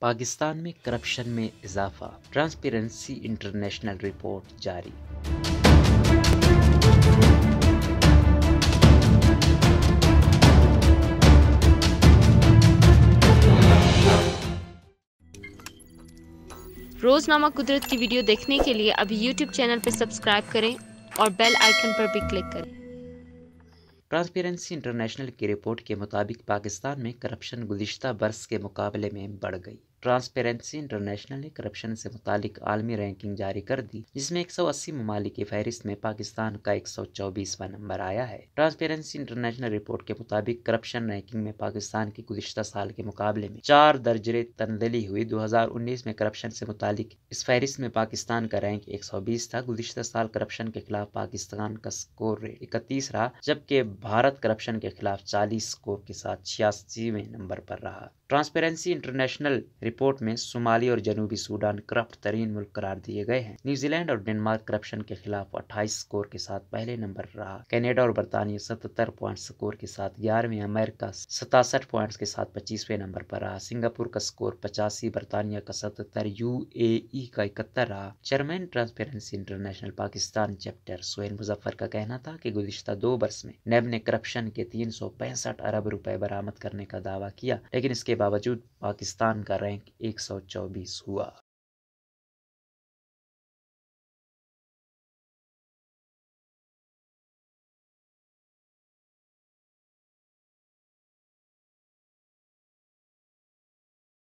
پاکستان میں کرپشن میں اضافہ، ٹرانسپیرنسی انٹرنیشنل رپورٹ جاری۔ روزنامہ قدرت کی ویڈیو دیکھنے کے لیے ابھی یوٹیوب چینل پر سبسکرائب کریں اور بیل آئیکن پر بھی کلک کریں۔ ٹرانسپیرنسی انٹرنیشنل کی رپورٹ کے مطابق پاکستان میں کرپشن گزشتہ برس کے مقابلے میں بڑھ گئی۔ ٹرانسپیرنسی انٹرنیشنل نے کرپشن سے متعلق عالمی رینکنگ جاری کر دی، جس میں 180 ممالک کی فہرست میں پاکستان کا 124واں نمبر آیا ہے۔ ٹرانسپیرنسی انٹرنیشنل رپورٹ کے مطابق کرپشن رینکنگ میں پاکستان کی گزشتہ سال کے مقابلے میں 4 درجے تبدیلی ہوئی۔ 2019 میں کرپشن سے متعلق اس فہرست میں پاکستان کا رینک 120 تھا۔ گزشتہ سال کرپشن کے خلاف پاکستان کا سکور 31 رہا، جبکہ بھارت کرپشن کے خلاف 40 سکور کے ساتھ 86ویں نمبر پر رہا۔ ٹرانسپیرنسی انٹرنیشنل رپورٹ میں صومالیہ اور جنوبی سوڈان کرپٹ ترین ملک قرار دیے گئے ہیں۔ نیوزی لینڈ اور ڈنمارک کرپشن کے خلاف 28 سکور کے ساتھ پہلے نمبر پر رہا۔ کینیڈا اور برطانیہ 77 پوائنٹ سکور کے ساتھ 11ویں، امریکہ 67 پوائنٹس کے ساتھ 25ویں نمبر پر رہا۔ سنگاپور کا سکور 85، برطانیہ کا 77، UAE کا 71 رہا۔ Chairman transparency international Pakistan chapter Sohail Muzaffar کا کہنا تھا کہ گزشتہ 2 برس میں نیب نے کرپشن کے 365 ارب روپے برآمد کرنے کا دعویٰ کیا، لیکن اس کے باوجود پاکستان کا رینک 124 ہوا۔